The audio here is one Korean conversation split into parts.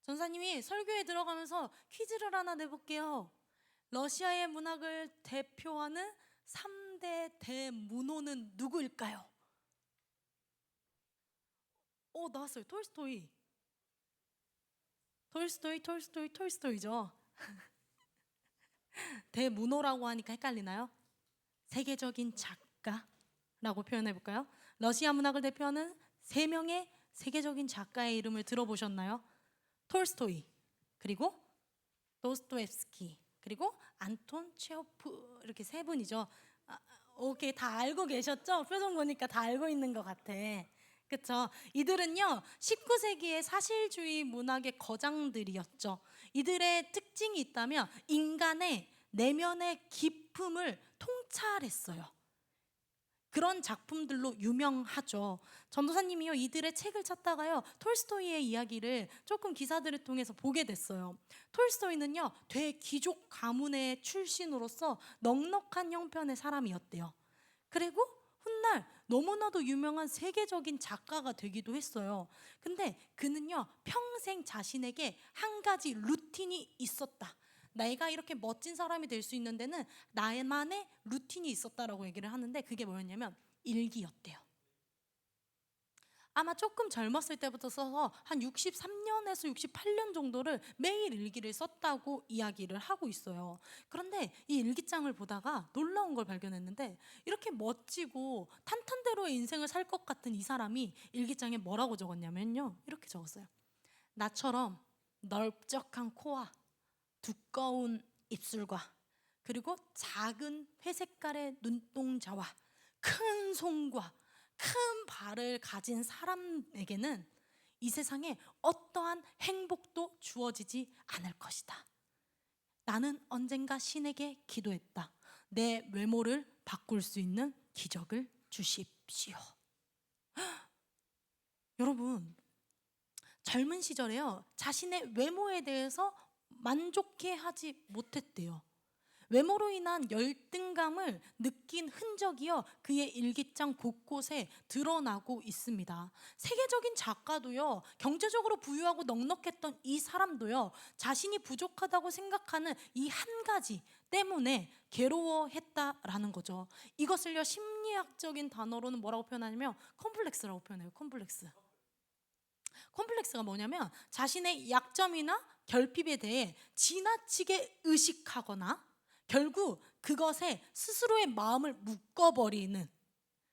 전사님이 설교에 들어가면서 퀴즈를 하나 내볼게요. 러시아의 문학을 대표하는 3대 대문호는 누구일까요? 나왔어요. 톨스토이. 톨스토이죠. 대문호라고 하니까 헷갈리나요? 세계적인 작가라고 표현해볼까요? 러시아 문학을 대표하는 3명의 세계적인 작가의 이름을 들어보셨나요? 톨스토이, 그리고 도스토옙스키, 그리고 안톤 체호프, 이렇게 3분이죠. 오케이, 다 알고 계셨죠? 표정 보니까 다 알고 있는 것 같아. 그쵸? 이들은요 19세기의 사실주의 문학의 거장들이었죠. 이들의 특징이 있다면 인간의 내면의 기품을 통찰했어요. 그런 작품들로 유명하죠. 전도사님이요 이들의 책을 찾다가요 톨스토이의 이야기를 조금 기사들을 통해서 보게 됐어요. 톨스토이는요 대귀족 가문의 출신으로서 넉넉한 형편의 사람이었대요. 그리고 훗날 너무나도 유명한 세계적인 작가가 되기도 했어요. 근데 그는요 평생 자신에게 한 가지 루틴이 있었다. 내가 이렇게 멋진 사람이 될 수 있는 데는 나만의 루틴이 있었다라고 얘기를 하는데, 그게 뭐였냐면 일기였대요. 아마 조금 젊었을 때부터 써서 한 63년에서 68년 정도를 매일 일기를 썼다고 이야기를 하고 있어요. 그런데 이 일기장을 보다가 놀라운 걸 발견했는데, 이렇게 멋지고 탄탄대로의 인생을 살 것 같은 이 사람이 일기장에 뭐라고 적었냐면요 이렇게 적었어요. 나처럼 넓적한 코와 두꺼운 입술과 그리고 작은 회색깔의 눈동자와 큰 손과 큰 발을 가진 사람에게는 이 세상에 어떠한 행복도 주어지지 않을 것이다. 나는 언젠가 신에게 기도했다. 내 외모를 바꿀 수 있는 기적을 주십시오. 여러분, 젊은 시절에요 자신의 외모에 대해서 만족해 하지 못했대요. 외모로 인한 열등감을 느낀 흔적이요 그의 일기장 곳곳에 드러나고 있습니다. 세계적인 작가도요 경제적으로 부유하고 넉넉했던 이 사람도요 자신이 부족하다고 생각하는 이 한 가지 때문에 괴로워했다라는 거죠. 이것을요 심리학적인 단어로는 뭐라고 표현하냐면 컴플렉스라고 표현해요. 컴플렉스가 뭐냐면 자신의 약점이나 결핍에 대해 지나치게 의식하거나 결국 그것에 스스로의 마음을 묶어버리는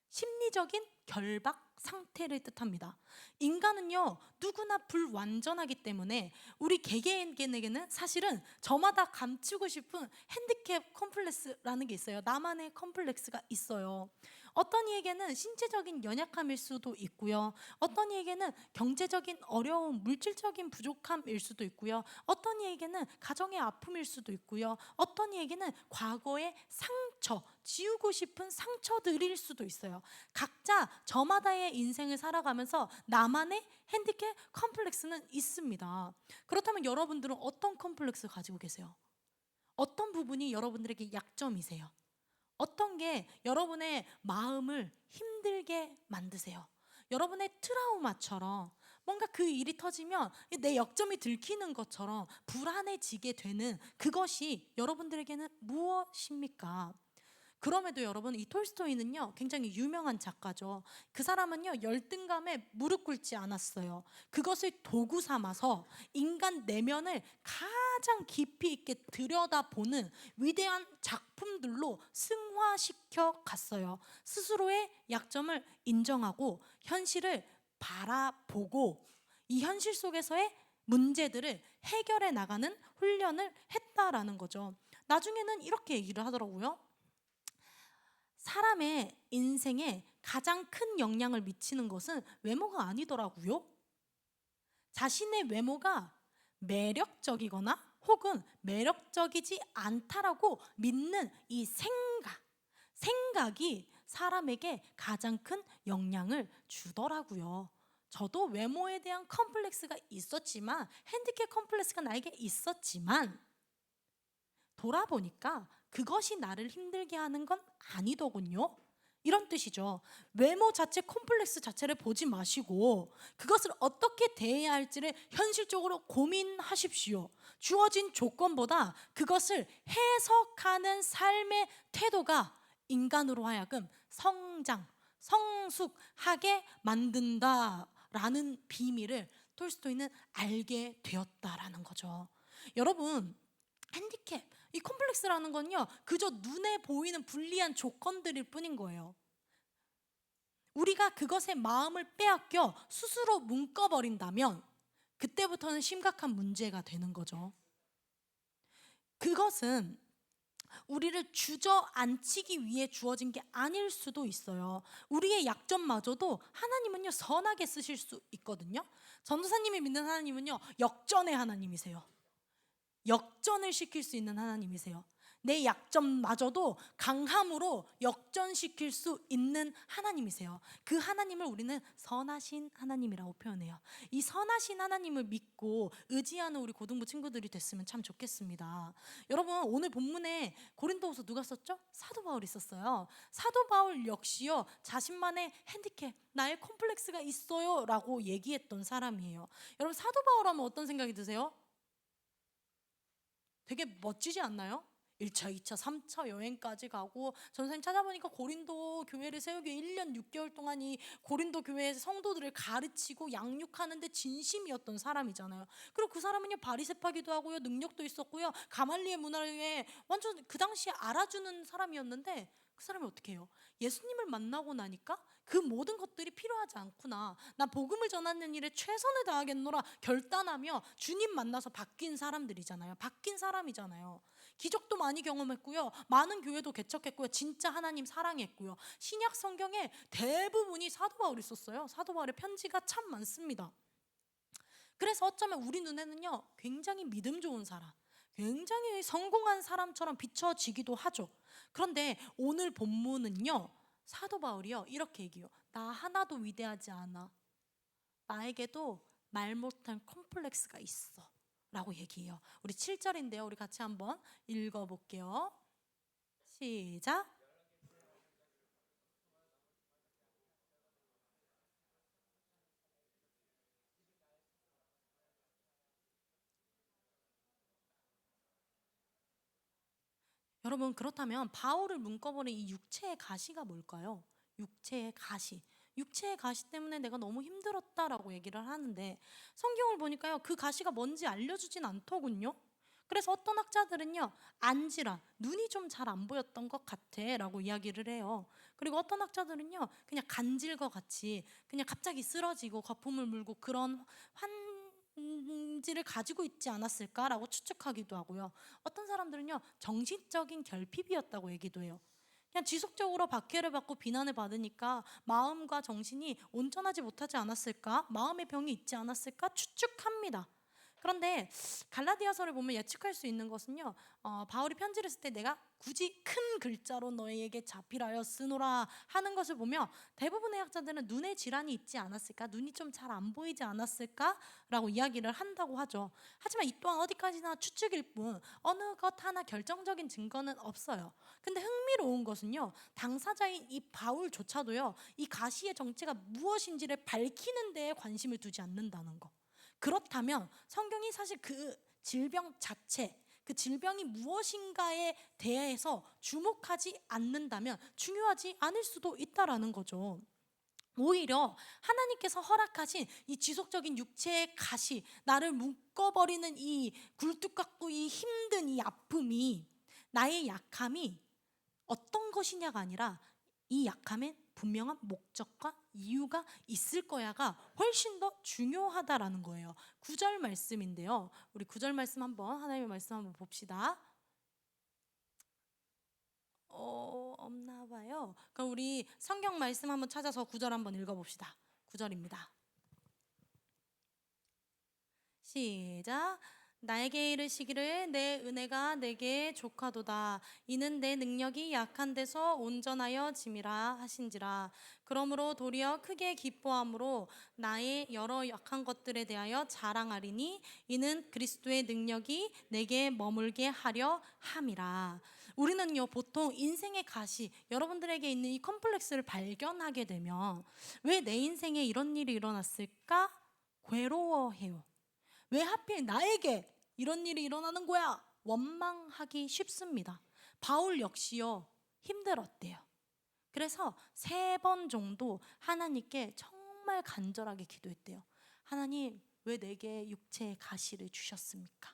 심리적인 결박 상태를 뜻합니다. 인간은요 누구나 불완전하기 때문에 우리 개개인에게는 사실은 저마다 감추고 싶은 핸디캡 컴플렉스라는 게 있어요. 나만의 컴플렉스가 있어요. 어떤 이에게는 신체적인 연약함일 수도 있고요. 어떤 이에게는 경제적인 어려움, 물질적인 부족함일 수도 있고요. 어떤 이에게는 가정의 아픔일 수도 있고요. 어떤 이에게는 과거의 상처, 지우고 싶은 상처들일 수도 있어요. 각자 저마다의 인생을 살아가면서 나만의 핸디캡 컴플렉스는 있습니다. 그렇다면 여러분들은 어떤 컴플렉스 가지고 계세요? 어떤 부분이 여러분들에게 약점이세요? 어떤 게 여러분의 마음을 힘들게 만드세요? 여러분의 트라우마처럼 뭔가 그 일이 터지면 내 약점이 들키는 것처럼 불안해지게 되는 그것이 여러분들에게는 무엇입니까? 그럼에도 여러분 이 톨스토이는요 굉장히 유명한 작가죠. 그 사람은요 열등감에 무릎 꿇지 않았어요. 그것을 도구 삼아서 인간 내면을 가장 깊이 있게 들여다보는 위대한 작품들로 승화시켜 갔어요. 스스로의 약점을 인정하고 현실을 바라보고 이 현실 속에서의 문제들을 해결해 나가는 훈련을 했다라는 거죠. 나중에는 이렇게 얘기를 하더라고요. 사람의 인생에 가장 큰 영향을 미치는 것은 외모가 아니더라고요. 자신의 외모가 매력적이거나 혹은 매력적이지 않다라고 믿는 이 생각이 사람에게 가장 큰 영향을 주더라고요. 저도 외모에 대한 컴플렉스가 있었지만, 핸디캡 컴플렉스가 나에게 있었지만 돌아보니까 그것이 나를 힘들게 하는 건 아니더군요. 이런 뜻이죠. 외모 자체 콤플렉스 자체를 보지 마시고 그것을 어떻게 대해야 할지를 현실적으로 고민하십시오. 주어진 조건보다 그것을 해석하는 삶의 태도가 인간으로 하여금 성장, 성숙하게 만든다라는 비밀을 톨스토이는 알게 되었다라는 거죠. 여러분, 핸디캡, 이 콤플렉스라는 건요, 그저 눈에 보이는 불리한 조건들일 뿐인 거예요. 우리가 그것에 마음을 빼앗겨 스스로 묶어버린다면 그때부터는 심각한 문제가 되는 거죠. 그것은 우리를 주저앉히기 위해 주어진 게 아닐 수도 있어요. 우리의 약점마저도 하나님은요, 선하게 쓰실 수 있거든요. 전도사님이 믿는 하나님은요, 역전의 하나님이세요. 역전을 시킬 수 있는 하나님이세요. 내 약점마저도 강함으로 역전시킬 수 있는 하나님이세요. 그 하나님을 우리는 선하신 하나님이라고 표현해요. 이 선하신 하나님을 믿고 의지하는 우리 고등부 친구들이 됐으면 참 좋겠습니다. 여러분, 오늘 본문에 고린도후서 누가 썼죠? 사도 바울이 썼어요. 사도 바울 역시요, 자신만의 핸디캡, 나의 콤플렉스가 있어요 라고 얘기했던 사람이에요. 여러분, 사도 바울 하면 어떤 생각이 드세요? 되게 멋지지 않나요? 1차, 2차, 3차 여행까지 가고, 전생님 찾아보니까 고린도 교회를 세우기 1년 6개월 동안 이 고린도 교회의 성도들을 가르치고 양육하는 데 진심이었던 사람이잖아요. 그리고 그 사람은요, 바리새파기도 하고요, 능력도 있었고요, 가말리엘 문화에 완전 그 당시에 알아주는 사람이었는데, 그 사람이 어떻게 해요? 예수님을 만나고 나니까 그 모든 것들이 필요하지 않구나, 나 복음을 전하는 일에 최선을 다하겠노라 결단하며 주님 만나서 바뀐 사람들이잖아요. 바뀐 사람이잖아요. 기적도 많이 경험했고요, 많은 교회도 개척했고요, 진짜 하나님 사랑했고요. 신약 성경에 대부분이 사도 바울이 썼어요. 사도 바울의 편지가 참 많습니다. 그래서 어쩌면 우리 눈에는요, 굉장히 믿음 좋은 사람, 굉장히 성공한 사람처럼 비춰지기도 하죠. 그런데 오늘 본문은요, 사도 바울이요, 이렇게 얘기해요. 나 하나도 위대하지 않아. 나에게도 말 못할 콤플렉스가 있어 라고 얘기해요. 우리 7절인데요, 우리 같이 한번 읽어볼게요. 시작. 여러분, 그렇다면 바울을 묶어버린 이 육체의 가시가 뭘까요? 육체의 가시. 육체의 가시 때문에 내가 너무 힘들었다라고 얘기를 하는데, 성경을 보니까요, 그 가시가 뭔지 알려주진 않더군요. 그래서 어떤 학자들은요, 안지라, 눈이 좀 잘 안 보였던 것 같아 라고 이야기를 해요. 그리고 어떤 학자들은요, 그냥 간질과 같이 그냥 갑자기 쓰러지고 거품을 물고 그런 환지를 가지고 있지 않았을까라고 추측하기도 하고요. 어떤 사람들은요, 정신적인 결핍이었다고 얘기도 해요. 그냥 지속적으로 박해를 받고 비난을 받으니까 마음과 정신이 온전하지 못하지 않았을까, 마음의 병이 있지 않았을까 추측합니다. 그런데 갈라디아서를 보면 예측할 수 있는 것은요, 바울이 편지를 쓸 때 내가 굳이 큰 글자로 너희에게 자필하여 쓰노라 하는 것을 보며 대부분의 학자들은 눈에 질환이 있지 않았을까, 눈이 좀 잘 안 보이지 않았을까 라고 이야기를 한다고 하죠. 하지만 이 또한 어디까지나 추측일 뿐 어느 것 하나 결정적인 증거는 없어요. 근데 흥미로운 것은요, 당사자인 이 바울조차도요, 이 가시의 정체가 무엇인지를 밝히는 데에 관심을 두지 않는다는 거. 그렇다면 성경이 사실 그 질병 자체, 그 질병이 무엇인가에 대해서 주목하지 않는다면 중요하지 않을 수도 있다라는 거죠. 오히려 하나님께서 허락하신 이 지속적인 육체의 가시, 나를 묶어버리는 이 굴뚝 같고 이 힘든 이 아픔이, 나의 약함이 어떤 것이냐가 아니라 이 약함엔 분명한 목적과 이유가 있을 거야가 훨씬 더 중요하다라는 거예요. 9절 말씀인데요, 우리 9절 말씀 한번, 하나님의 말씀 한번 봅시다. 없나 봐요. 그럼 우리 성경 말씀 한번 찾아서 9절 한번 읽어봅시다. 9절입니다. 시작. 나에게 이르시기를 내 은혜가 내게 족하도다. 이는 내 능력이 약한 데서 온전하여 짐이라 하신지라. 그러므로 도리어 크게 기뻐함으로 나의 여러 약한 것들에 대하여 자랑하리니 이는 그리스도의 능력이 내게 머물게 하려 함이라. 우리는요 보통 인생의 가시, 여러분들에게 있는 이 컴플렉스를 발견하게 되면 왜 내 인생에 이런 일이 일어났을까 괴로워해요. 왜 하필 나에게 이런 일이 일어나는 거야 원망하기 쉽습니다. 바울 역시요 힘들었대요. 그래서 3번 정도 하나님께 정말 간절하게 기도했대요. 하나님, 왜 내게 육체의 가시를 주셨습니까?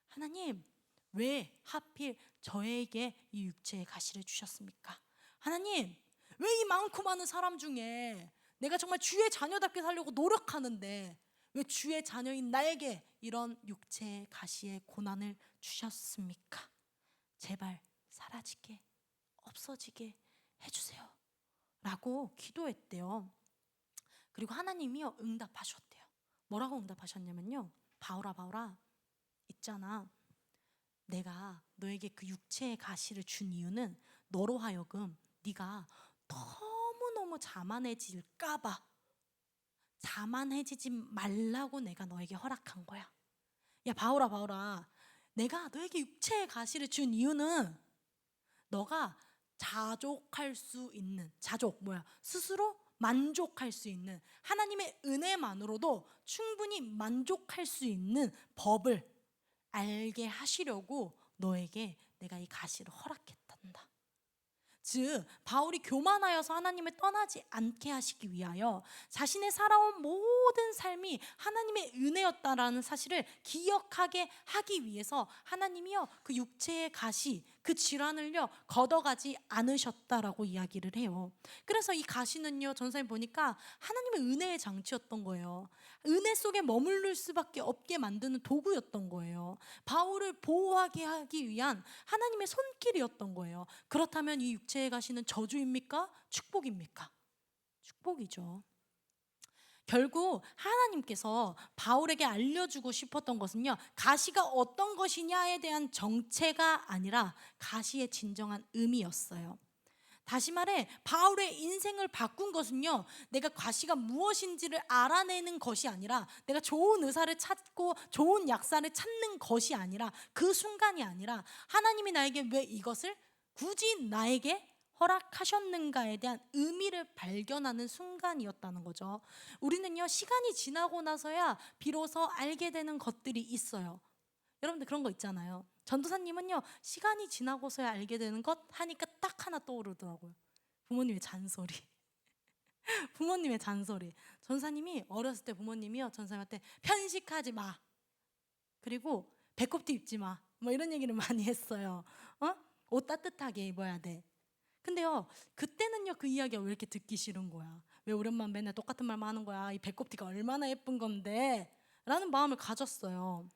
하나님, 왜 하필 저에게 이 육체의 가시를 주셨습니까? 하나님, 왜 이 많고 많은 사람 중에 내가 정말 주의 자녀답게 살려고 노력하는데 왜 주의 자녀인 나에게 이런 육체의 가시의 고난을 주셨습니까? 제발 사라지게, 없어지게 해주세요 라고 기도했대요. 그리고 하나님이요 응답하셨대요. 뭐라고 응답하셨냐면요, 바울아 있잖아, 내가 너에게 그 육체의 가시를 준 이유는 너로 하여금 네가 너무너무 자만해질까봐, 자만해지지 말라고 내가 너에게 허락한 거야. 야 바울아, 내가 너에게 육체의 가시를 준 이유는 너가 자족할 수 있는, 자족 뭐야, 스스로 만족할 수 있는, 하나님의 은혜만으로도 충분히 만족할 수 있는 법을 알게 하시려고 너에게 내가 이 가시를 허락했단다. 즉 바울이 교만하여서 하나님을 떠나지 않게 하시기 위하여 자신의 살아온 모든 삶이 하나님의 은혜였다라는 사실을 기억하게 하기 위해서 하나님이요 그 육체의 가시, 그 질환을요 걷어가지 않으셨다라고 이야기를 해요. 그래서 이 가시는요 전사님 보니까 하나님의 은혜의 장치였던 거예요. 은혜 속에 머무를 수밖에 없게 만드는 도구였던 거예요. 바울을 보호하게 하기 위한 하나님의 손길이었던 거예요. 그렇다면 이 육체의 가시는 저주입니까? 축복입니까? 축복이죠. 결국 하나님께서 바울에게 알려주고 싶었던 것은요, 가시가 어떤 것이냐에 대한 정체가 아니라 가시의 진정한 의미였어요. 다시 말해 바울의 인생을 바꾼 것은요, 내가 가시가 무엇인지를 알아내는 것이 아니라, 내가 좋은 의사를 찾고 좋은 약사를 찾는 것이 아니라, 그 순간이 아니라 하나님이 나에게 왜 이것을 굳이 나에게 허락하셨는가에 대한 의미를 발견하는 순간이었다는 거죠. 우리는요 시간이 지나고 나서야 비로소 알게 되는 것들이 있어요. 여러분들 그런 거 있잖아요. 전도사님은요 시간이 지나고서야 알게 되는 것 하니까 딱 하나 떠오르더라고요. 부모님의 잔소리. 부모님의 잔소리. 전사님이 어렸을 때 부모님이요 전사님한테 편식하지 마, 그리고 배꼽티 입지 마, 뭐 이런 얘기를 많이 했어요. 옷 따뜻하게 입어야 돼. 근데요 그때는요 그 이야기가 왜 이렇게 듣기 싫은 거야. 왜 우리 엄마 맨날 똑같은 말만 하는 거야. 이 배꼽티가 얼마나 예쁜 건데 라는 마음을 가졌어요.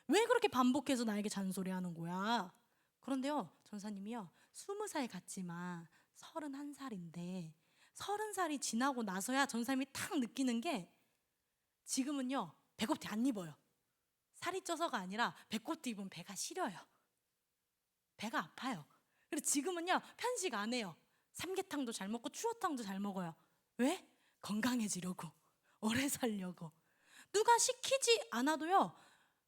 왜 그렇게 반복해서 나에게 잔소리하는 거야? 그런데요 전사님이요 20살 같지만 31살인데 30살이 지나고 나서야 전사님이 탁 느끼는 게, 지금은요 배꼽티 안 입어요. 살이 쪄서가 아니라 배꼽티 입으면 배가 시려요. 배가 아파요. 그리고 지금은요 편식 안 해요. 삼계탕도 잘 먹고 추어탕도 잘 먹어요. 왜? 건강해지려고, 오래 살려고. 누가 시키지 않아도요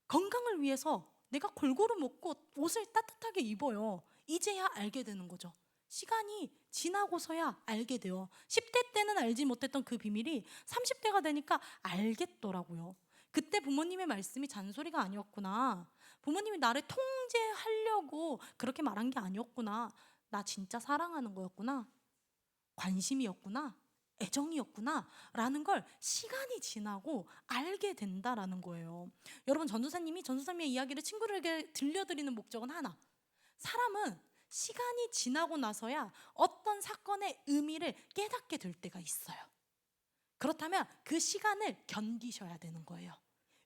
건강을 위해서 내가 골고루 먹고 옷을 따뜻하게 입어요. 이제야 알게 되는 거죠. 시간이 지나고서야 알게 돼요. 10대 때는 알지 못했던 그 비밀이 30대가 되니까 알겠더라고요. 그때 부모님의 말씀이 잔소리가 아니었구나. 부모님이 나를 통제하려고 그렇게 말한 게 아니었구나. 나 진짜 사랑하는 거였구나. 관심이었구나. 애정이었구나 라는 걸 시간이 지나고 알게 된다라는 거예요. 여러분 전도사님의 이야기를 친구들에게 들려드리는 목적은 하나, 사람은 시간이 지나고 나서야 어떤 사건의 의미를 깨닫게 될 때가 있어요. 그렇다면 그 시간을 견디셔야 되는 거예요.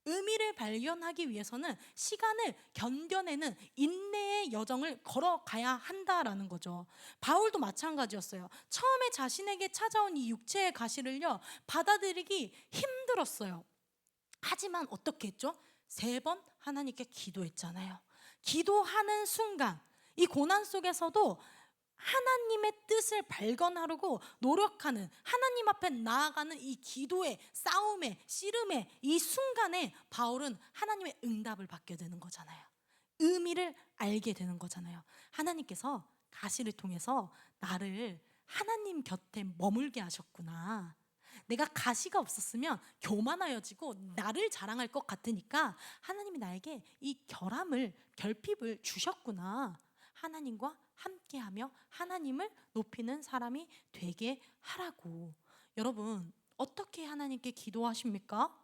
의미를 발견하기 위해서는 시간을 견뎌내는 인내의 여정을 걸어가야 한다라는 거죠. 바울도 마찬가지였어요. 처음에 자신에게 찾아온 이 육체의 가시를요 받아들이기 힘들었어요. 하지만 어떻게 했죠? 3번 하나님께 기도했잖아요. 기도하는 순간 이 고난 속에서도 하나님의 뜻을 발견하려고 노력하는, 하나님 앞에 나아가는 이 기도의 싸움의 씨름의 이 순간에 바울은 하나님의 응답을 받게 되는 거잖아요. 의미를 알게 되는 거잖아요. 하나님께서 가시를 통해서 나를 하나님 곁에 머물게 하셨구나. 내가 가시가 없었으면 교만하여지고 나를 자랑할 것 같으니까 하나님이 나에게 이 결핍을 주셨구나. 하나님과 함께하며 하나님을 높이는 사람이 되게 하라고. 여러분, 어떻게 하나님께 기도하십니까?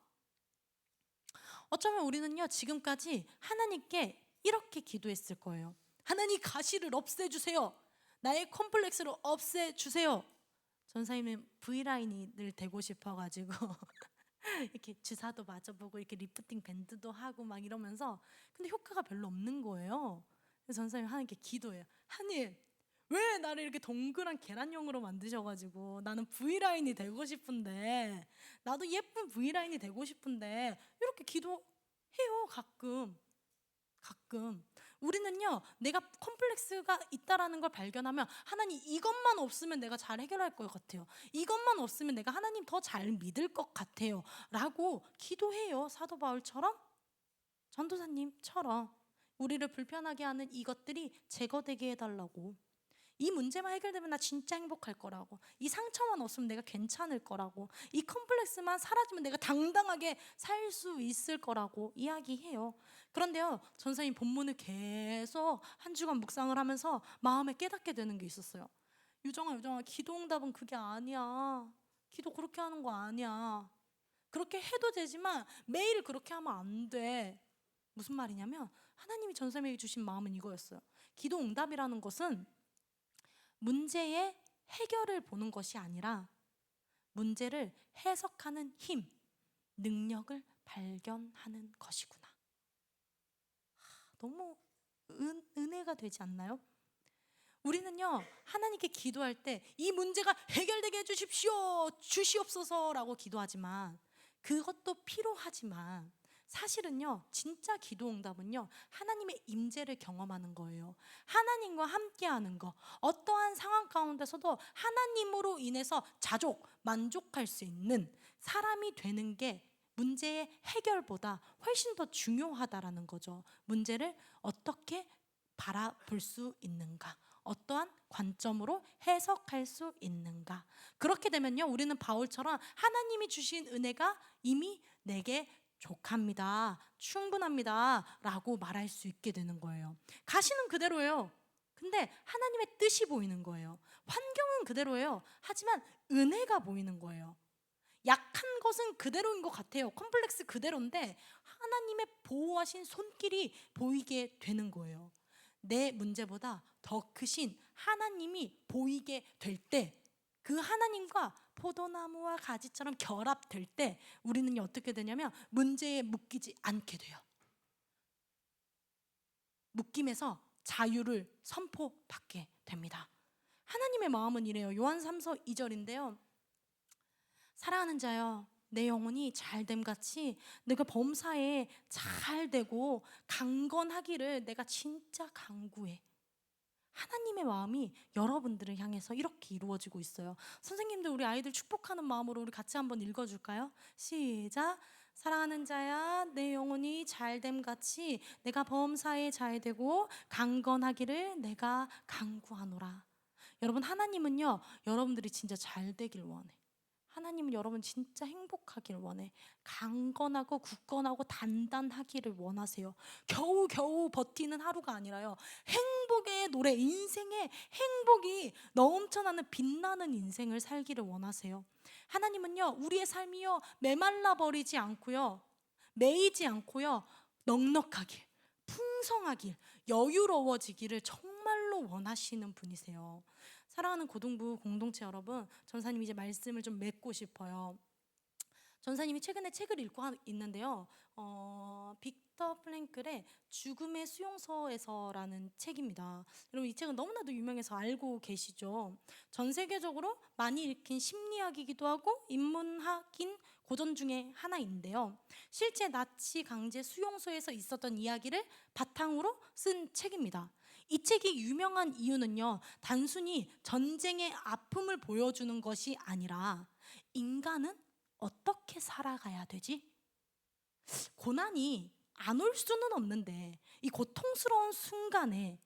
어쩌면 우리는요, 지금까지 하나님께 이렇게 기도했을 거예요. 하나님, 가시를 없애주세요. 나의 컴플렉스를 없애주세요. 전사님은 V라인이 늘 되고 싶어가지고 이렇게 주사도 맞아보고 이렇게 리프팅 밴드도 하고 막 이러면서, 근데 효과가 별로 없는 거예요. 그래서 전사님 하나님께 기도해요. 하나님, 왜 나를 이렇게 동그란 계란형으로 만드셔가지고 나는 V라인이 되고 싶은데, 나도 예쁜 V라인이 되고 싶은데, 이렇게 기도해요. 가끔 우리는요, 내가 컴플렉스가 있다라는 걸 발견하면 하나님, 이것만 없으면 내가 잘 해결할 것 같아요. 이것만 없으면 내가 하나님 더 잘 믿을 것 같아요 라고 기도해요. 사도 바울처럼, 전도사님처럼 우리를 불편하게 하는 이것들이 제거되게 해달라고. 이 문제만 해결되면 나 진짜 행복할 거라고. 이 상처만 없으면 내가 괜찮을 거라고. 이 컴플렉스만 사라지면 내가 당당하게 살 수 있을 거라고 이야기해요. 그런데요, 전사님 본문을 계속 한 주간 묵상을 하면서 마음에 깨닫게 되는 게 있었어요. 유정아, 기도응답은 그게 아니야. 기도 그렇게 하는 거 아니야. 그렇게 해도 되지만 매일 그렇게 하면 안 돼. 무슨 말이냐면, 하나님이 전사님에게 주신 마음은 이거였어요. 기도응답이라는 것은 문제의 해결을 보는 것이 아니라 문제를 해석하는 힘, 능력을 발견하는 것이구나. 너무 은혜가 되지 않나요? 우리는요, 하나님께 기도할 때 이 문제가 해결되게 해주십시오, 주시옵소서라고 기도하지만, 그것도 필요하지만 사실은요, 진짜 기도 응답은요, 하나님의 임재를 경험하는 거예요. 하나님과 함께하는 거. 어떠한 상황 가운데서도 하나님으로 인해서 만족할 수 있는 사람이 되는 게 문제의 해결보다 훨씬 더 중요하다라는 거죠. 문제를 어떻게 바라볼 수 있는가, 어떠한 관점으로 해석할 수 있는가. 그렇게 되면요, 우리는 바울처럼 하나님이 주신 은혜가 이미 내게 족합니다, 충분합니다 라고 말할 수 있게 되는 거예요. 가시는 그대로예요. 근데 하나님의 뜻이 보이는 거예요. 환경은 그대로예요. 하지만 은혜가 보이는 거예요. 약한 것은 그대로인 것 같아요. 컴플렉스 그대로인데 하나님의 보호하신 손길이 보이게 되는 거예요. 내 문제보다 더 크신 하나님이 보이게 될 때, 그 하나님과 포도나무와 가지처럼 결합될 때 우리는 어떻게 되냐면 문제에 묶이지 않게 돼요. 묶임에서 자유를 선포받게 됩니다. 하나님의 마음은 이래요. 요한 3서 2절인데요. 사랑하는 자여, 내 영혼이 잘됨 같이 내가 범사에 잘 되고 강건하기를 내가 진짜 간구해. 하나님의 마음이 여러분들을 향해서 이렇게 이루어지고 있어요. 선생님들, 우리 아이들 축복하는 마음으로 우리 같이 한번 읽어줄까요? 시작. 사랑하는 자야, 내 영혼이 잘됨 같이 내가 범사에 잘 되고 강건하기를 내가 간구하노라. 여러분, 하나님은요, 여러분들이 진짜 잘 되길 원해. 하나님은 여러분 진짜 행복하길 원해. 강건하고 굳건하고 단단하기를 원하세요. 겨우겨우 버티는 하루가 아니라요, 행복의 노래, 인생의 행복이 넘쳐나는 빛나는 인생을 살기를 원하세요. 하나님은요, 우리의 삶이요, 메말라 버리지 않고요, 매이지 않고요, 넉넉하길, 풍성하길, 여유로워지기를 정말로 원하시는 분이세요. 사랑하는 고등부 공동체 여러분, 전사님 이제 말씀을 좀 맺고 싶어요. 전사님이 최근에 책을 읽고 있는데요, 빅터 프랭클의 죽음의 수용소에서라는 책입니다. 여러분, 이 책은 너무나도 유명해서 알고 계시죠? 전 세계적으로 많이 읽힌 심리학이기도 하고 인문학인 고전 중에 하나인데요, 실제 나치 강제 수용소에서 있었던 이야기를 바탕으로 쓴 책입니다. 이 책이 유명한 이유는요, 단순히 전쟁의 아픔을 보여주는 것이 아니라 인간은 어떻게 살아가야 되지? 고난이 안 올 수는 없는데 이 고통스러운 순간에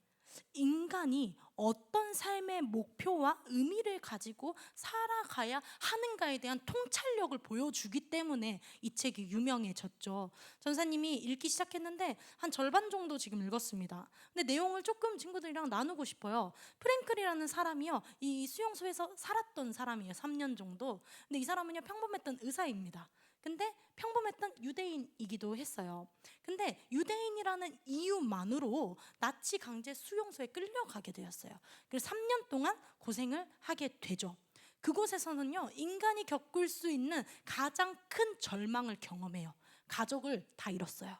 인간이 어떤 삶의 목표와 의미를 가지고 살아가야 하는가에 대한 통찰력을 보여주기 때문에 이 책이 유명해졌죠. 전사님이 읽기 시작했는데 한 절반 정도 지금 읽었습니다. 근데 내용을 조금 친구들이랑 나누고 싶어요. 프랭클이라는 사람이요, 이 수용소에서 살았던 사람이에요. 3년 정도. 근데 이 사람은요, 평범했던 의사입니다. 근데 평범했던 유대인이기도 했어요. 근데 유대인이라는 이유만으로 나치 강제 수용소에 끌려가게 되었어요. 그래서 3년 동안 고생을 하게 되죠. 그곳에서는요, 인간이 겪을 수 있는 가장 큰 절망을 경험해요. 가족을 다 잃었어요.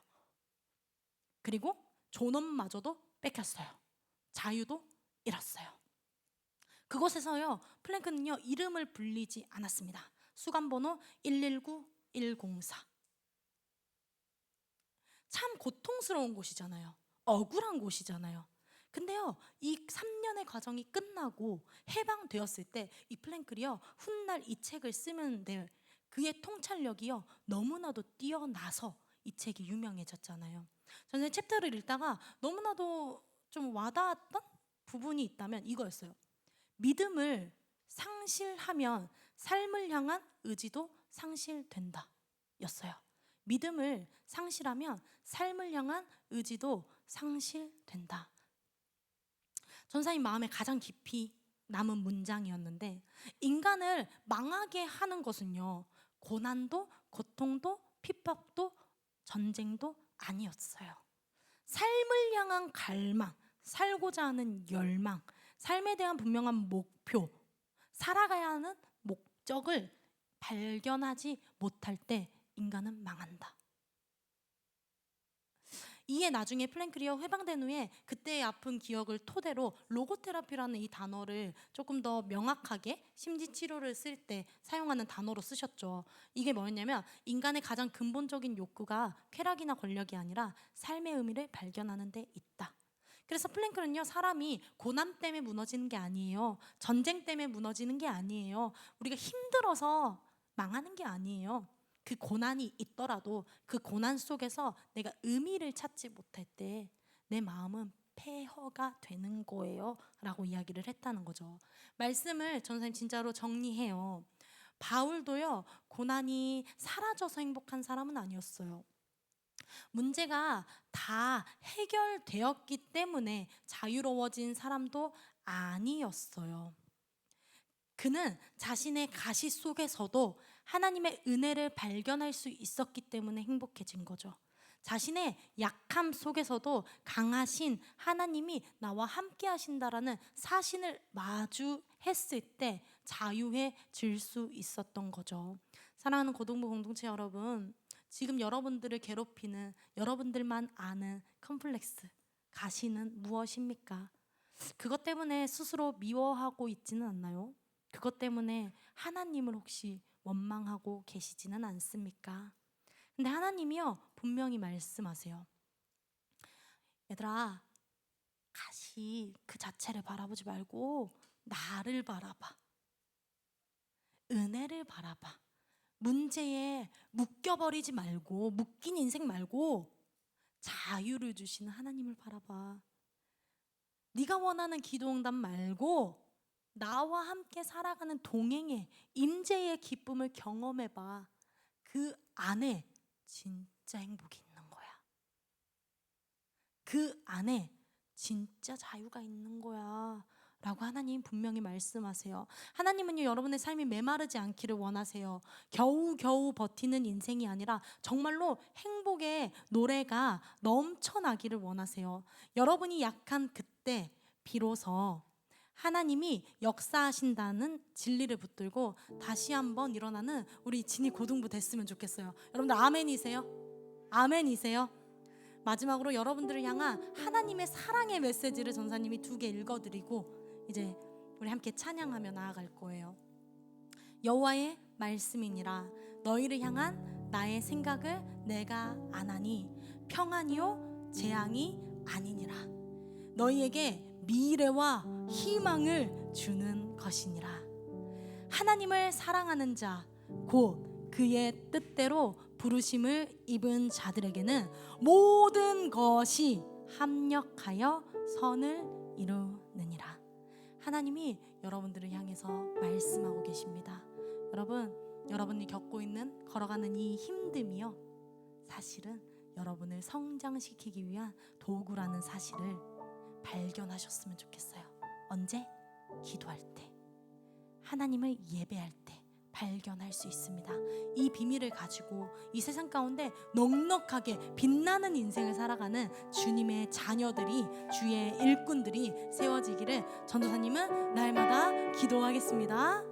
그리고 존엄마저도 뺏겼어요. 자유도 잃었어요. 그곳에서요, 플랭크는요, 이름을 불리지 않았습니다. 수감번호 119 104. 참 고통스러운 곳이잖아요. 억울한 곳이잖아요. 근데요, 이 3년의 과정이 끝나고 해방되었을 때 이 플랭클이요, 훗날 이 책을 쓰면 될 그의 통찰력이요, 너무나도 뛰어나서 이 책이 유명해졌잖아요. 저는 챕터를 읽다가 너무나도 좀 와닿았던 부분이 있다면 이거였어요. 믿음을 상실하면 삶을 향한 의지도 상실된다 였어요. 믿음을 상실하면 삶을 향한 의지도 상실된다. 전사님 마음에 가장 깊이 남은 문장이었는데, 인간을 망하게 하는 것은요, 고난도 고통도 핍박도 전쟁도 아니었어요. 삶을 향한 갈망, 살고자 하는 열망, 삶에 대한 분명한 목표, 살아가야 하는 목적을 발견하지 못할 때 인간은 망한다. 이에 나중에 플랭클이어 해방된 후에 그때의 아픈 기억을 토대로 로고테라피라는 이 단어를 조금 더 명확하게 심리치료를 쓸 때 사용하는 단어로 쓰셨죠. 이게 뭐였냐면, 인간의 가장 근본적인 욕구가 쾌락이나 권력이 아니라 삶의 의미를 발견하는 데 있다. 그래서 플랭클은요, 사람이 고난 때문에 무너지는 게 아니에요. 전쟁 때문에 무너지는 게 아니에요. 우리가 힘들어서 망하는 게 아니에요. 그 고난이 있더라도 그 고난 속에서 내가 의미를 찾지 못할 때 내 마음은 폐허가 되는 거예요 라고 이야기를 했다는 거죠. 말씀을 전사님 진짜로 정리해요. 바울도요, 고난이 사라져서 행복한 사람은 아니었어요. 문제가 다 해결되었기 때문에 자유로워진 사람도 아니었어요. 그는 자신의 가시 속에서도 하나님의 은혜를 발견할 수 있었기 때문에 행복해진 거죠. 자신의 약함 속에서도 강하신 하나님이 나와 함께 하신다라는 사실을 마주했을 때 자유해질 수 있었던 거죠. 사랑하는 고등부 공동체 여러분, 지금 여러분들을 괴롭히는, 여러분들만 아는 컴플렉스, 가시는 무엇입니까? 그것 때문에 스스로 미워하고 있지는 않나요? 그것 때문에 하나님을 혹시 원망하고 계시지는 않습니까? 근데 하나님이요, 분명히 말씀하세요. 얘들아, 가시 그 자체를 바라보지 말고 나를 바라봐. 은혜를 바라봐. 문제에 묶여버리지 말고, 묶인 인생 말고 자유를 주시는 하나님을 바라봐. 네가 원하는 기도응답 말고 나와 함께 살아가는 동행의 임재의 기쁨을 경험해봐. 그 안에 진짜 행복이 있는 거야. 그 안에 진짜 자유가 있는 거야 라고 하나님 분명히 말씀하세요. 하나님은요, 여러분의 삶이 메마르지 않기를 원하세요. 겨우겨우 버티는 인생이 아니라 정말로 행복의 노래가 넘쳐나기를 원하세요. 여러분이 약한 그때 비로소 하나님이 역사하신다는 진리를 붙들고 다시 한번 일어나는 우리 진이 고등부 됐으면 좋겠어요. 여러분들 아멘이세요? 아멘이세요? 마지막으로 여러분들을 향한 하나님의 사랑의 메시지를 전사님이 2개 읽어드리고 이제 우리 함께 찬양하며 나아갈 거예요. 여호와의 말씀이니라. 너희를 향한 나의 생각을 내가 아나니 평안이요 재앙이 아니니라. 너희에게 미래와 희망을 주는 것이니라. 하나님을 사랑하는 자 곧 그의 뜻대로 부르심을 입은 자들에게는 모든 것이 합력하여 선을 이루느니라. 하나님이 여러분들을 향해서 말씀하고 계십니다. 여러분이 겪고 있는 걸어가는 이 힘듦이요, 사실은 여러분을 성장시키기 위한 도구라는 사실을 발견하셨으면 좋겠어요. 언제? 기도할 때, 하나님을 예배할 때 발견할 수 있습니다. 이 비밀을 가지고 이 세상 가운데 넉넉하게 빛나는 인생을 살아가는 주님의 자녀들이, 주의 일꾼들이 세워지기를 전도사님은 날마다 기도하겠습니다.